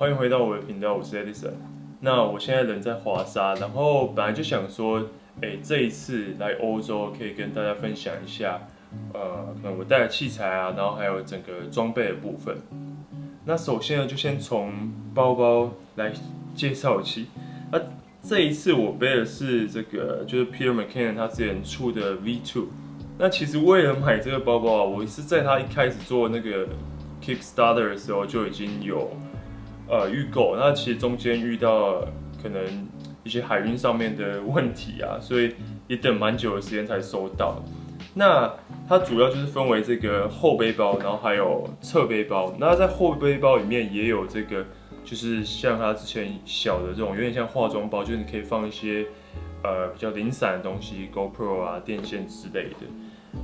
欢迎回到我的频道，我是 Edison。那我现在人在华沙，然后本来就想说，这一次来欧洲可以跟大家分享一下，可能我带的器材啊，然后还有整个装备的部分。那首先呢，就先从包包来介绍起。那这一次我背的是这个，就是 Peter McKinnon 他之前出的 V2。那其实为了买这个包包啊，我是在他一开始做那个 Kickstarter 的时候就已经有预购，那其实中间遇到可能一些海运上面的问题啊，所以也等蛮久的时间才收到。那它主要就是分为这个后背包，然后还有侧背包。那在后背包里面也有这个，就是像它之前小的这种，有点像化妆包，就是你可以放一些比较零散的东西，GoPro 啊、电线之类的。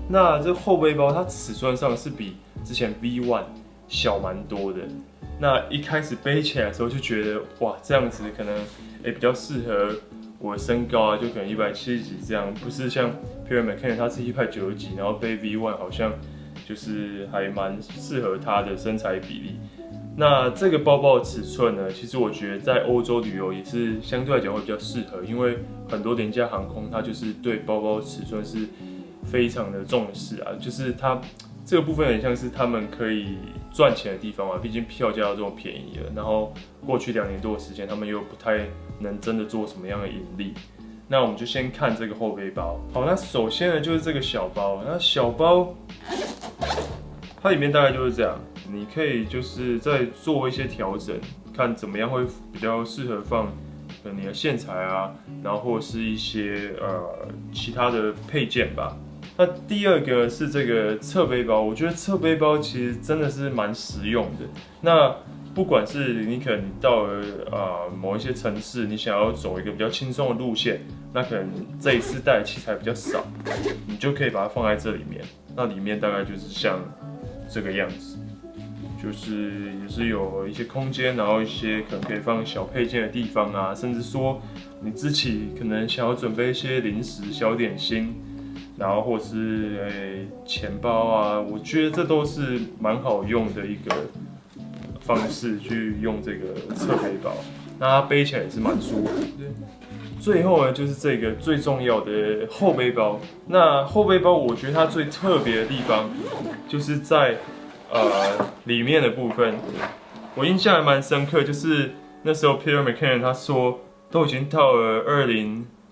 那这后背包它尺寸上是比之前 V1 小蛮多的。那一开始背起来的时候就觉得，哇，这样子可能比较适合我的身高啊，就可能170几这样，不是像 Peter McKinnon 他是190几，然后背 V1 好像就是还蛮适合他的身材比例。那这个包包的尺寸呢，其实我觉得在欧洲旅游也是相对来讲会比较适合，因为很多廉价航空它就是对包包尺寸是非常的重视啊，就是它这个部分很像是他们可以赚钱的地方嘛，毕竟票价要这么便宜了，然后过去2年多的时间，他们又不太能真的做什么样的盈利。那我们就先看这个后背包。好，那首先呢就是这个小包，那小包它里面大概就是这样，你可以就是再做一些调整，看怎么样会比较适合放你的线材啊，然后或是一些其他的配件吧。那第二个是这个侧背包，我觉得侧背包其实真的是蛮实用的。那不管是你可能到了某一些城市，你想要走一个比较轻松的路线，那可能这一次带的器材比较少，你就可以把它放在这里面。那里面大概就是像这个样子，就是也是有一些空间，然后一些可能可以放小配件的地方啊，甚至说你自己可能想要准备一些零食、小点心。然后或是钱包啊，我觉得这都是蛮好用的一个方式去用这个侧背包，那它背起来也是蛮舒服的。最后呢，就是这个最重要的后背包。那后背包我觉得它最特别的地方，就是在里面的部分，我印象还蛮深刻，就是那时候 Peter McKinnon 他说都已经到了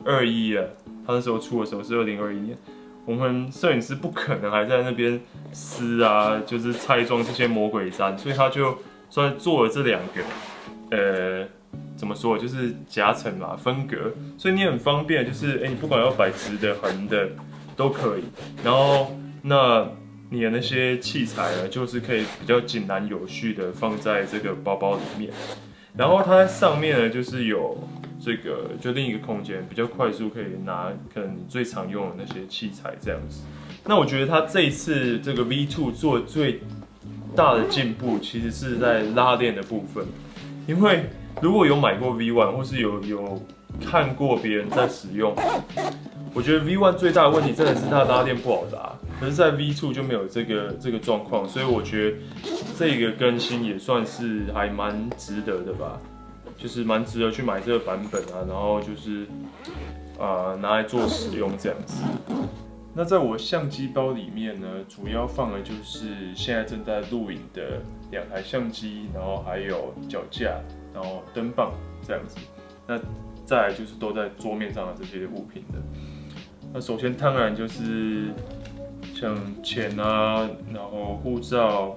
2021了。他那时候出的时候是2021年，我们摄影师不可能还在那边撕啊，就是拆装这些魔鬼毡，所以他就算做了这2个，怎么说，就是夹层嘛，分隔，所以你很方便，就是你不管要摆直的、横的都可以。然后那你的那些器材呢，就是可以比较井然有序的放在这个包包里面。然后它在上面呢，就是有这个就另一个空间，比较快速可以拿可能你最常用的那些器材这样子。那我觉得它这一次这个 V2 做最大的进步，其实是在拉链的部分。因为如果有买过 V1 或是有看过别人在使用，我觉得 V1 最大的问题真的是它拉链不好拉，可是在 V2 就没有这个状况，所以我觉得这个更新也算是还蛮值得的吧，就是蛮值得去买这个版本啊，然后就是拿来做使用这样子。那在我相机包里面呢，主要放的就是现在正在录影的2台相机，然后还有脚架，然后灯棒这样子。那再来就是都在桌面上的这些物品的。那首先当然就是像钱啊，然后护照、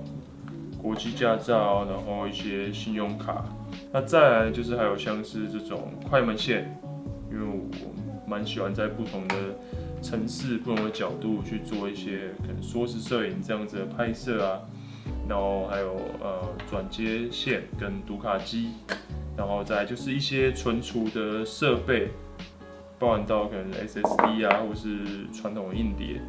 国际驾照，然后一些信用卡。那再来就是还有像是这种快门线，因为我蛮喜欢在不同的城市、不同的角度去做一些可能缩时摄影这样子的拍摄啊。然后还有转接线跟读卡机，然后再来就是一些存储的设备。包含到可能 SSD 啊，或是传统的硬碟，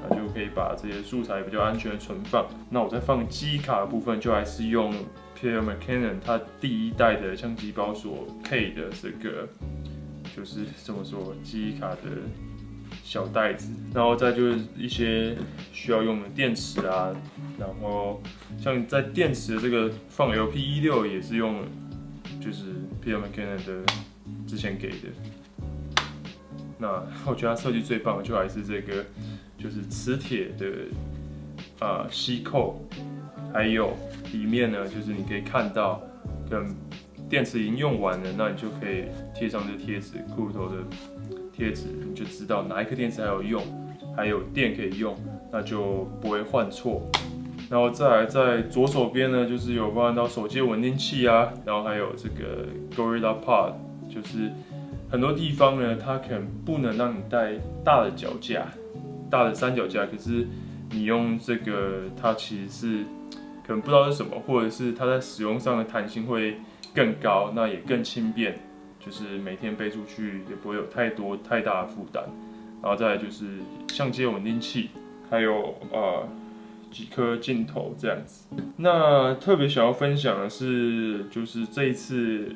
那就可以把这些素材比较安全的存放。那我在放记忆卡的部分，就还是用 Peter McKinnon 它第1代的相机包所配的这个，就是怎么说，记忆卡的小袋子，然后再就是一些需要用的电池啊，然后像在电池的这个放 LP16也是用就是 Peter McKinnon 的之前给的。那我觉得它设计最棒的就还是这个，就是磁铁的吸扣，还有里面呢，就是你可以看到，跟电池已经用完了，那你就可以贴上这贴纸，裤头的贴纸，你就知道哪一颗电池还有用，还有电可以用，那就不会换错。然后再来在左手边呢，就是有包含到手机的稳定器啊，然后还有这个 Gorilla Pod， 就是很多地方呢，它可能不能让你带大的脚架、大的三脚架，可是你用这个，它其实是可能不知道是什么，或者是它在使用上的弹性会更高，那也更轻便，就是每天背出去也不会有太大的负担。然后再来就是相机的稳定器，还有几颗镜头这样子。那特别想要分享的是，就是这一次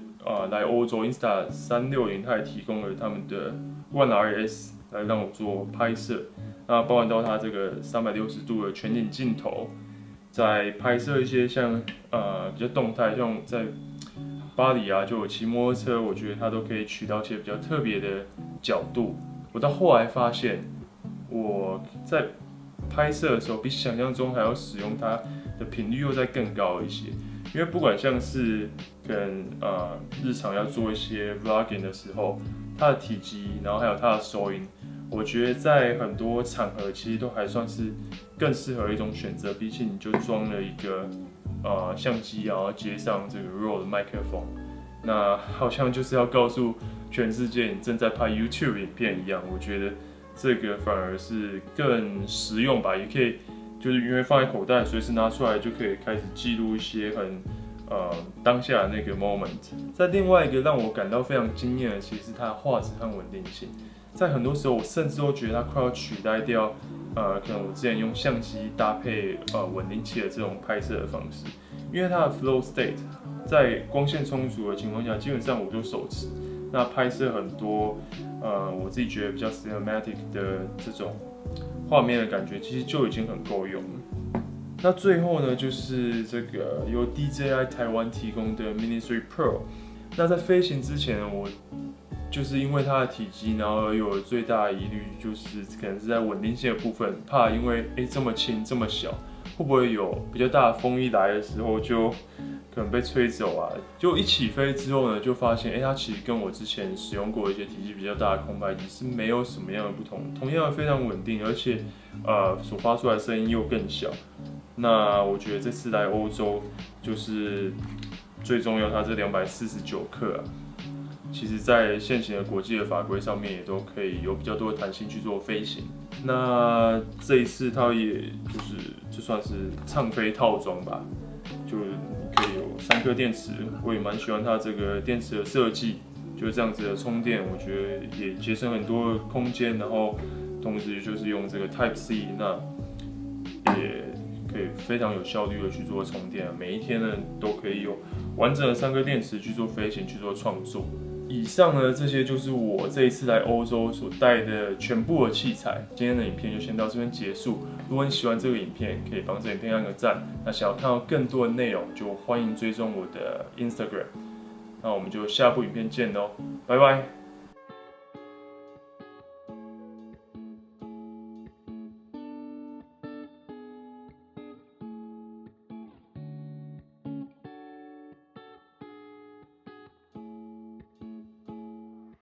来欧洲 Insta360，它也提供了他们的 One RS 来让我做拍摄。那包含到它这个360度的全景镜头，在拍摄一些像比较动态，像在巴黎啊，就有骑摩托车，我觉得它都可以取到一些比较特别的角度。我到后来发现，我在拍摄的时候，比想象中还要使用它的频率又再更高一些。因为不管像是跟日常要做一些 vlogging 的时候，它的体积，然后还有它的收音，我觉得在很多场合其实都还算是更适合一种选择。比起你就装了一个相机，然后接上这个 RAW 的麦克风，那好像就是要告诉全世界你正在拍 YouTube 影片一样。我觉得这个反而是更实用吧，也可以就是因为放在口袋，随时拿出来就可以开始记录一些很当下的那个 moment。在另外一个让我感到非常惊艳的，其实是它的画质和稳定性。在很多时候，我甚至都觉得它快要取代掉可能我之前用相机搭配稳定器的这种拍摄的方式，因为它的 flow state 在光线充足的情况下，基本上我就手持。那拍摄很多我自己觉得比较 cinematic 的这种画面的感觉，其实就已经很够用了。那最后呢，就是这个由 DJI 台湾提供的 Mini 3 Pro。那在飞行之前呢，我就是因为它的体积，然后有了最大的疑虑，就是可能是在稳定性的部分，怕因为这么轻这么小，会不会有比较大的风一来的时候就可能被吹走啊？就一起飞之后呢，就发现它其实跟我之前使用过一些体积比较大的空拍机是没有什么样的不同，同样非常稳定，而且所发出来的声音又更小。那我觉得这次来欧洲，就是最重要，它这249克啊。其实，在现行的国际的法规上面，也都可以有比较多的弹性去做飞行。那这一次它也就算是畅飞套装吧，就你可以有3颗电池，我也蛮喜欢它这个电池的设计，就是这样子的充电，我觉得也节省很多的空间，然后同时就是用这个 Type C， 那也可以非常有效率的去做充电，每一天呢都可以有完整的3颗电池去做飞行，去做创作。以上呢，这些就是我这一次来欧洲所带的全部的器材。今天的影片就先到这边结束。如果你喜欢这个影片，可以帮这影片按个赞。那想要看到更多的内容，就欢迎追踪我的 Instagram。那我们就下部影片见喽，拜拜。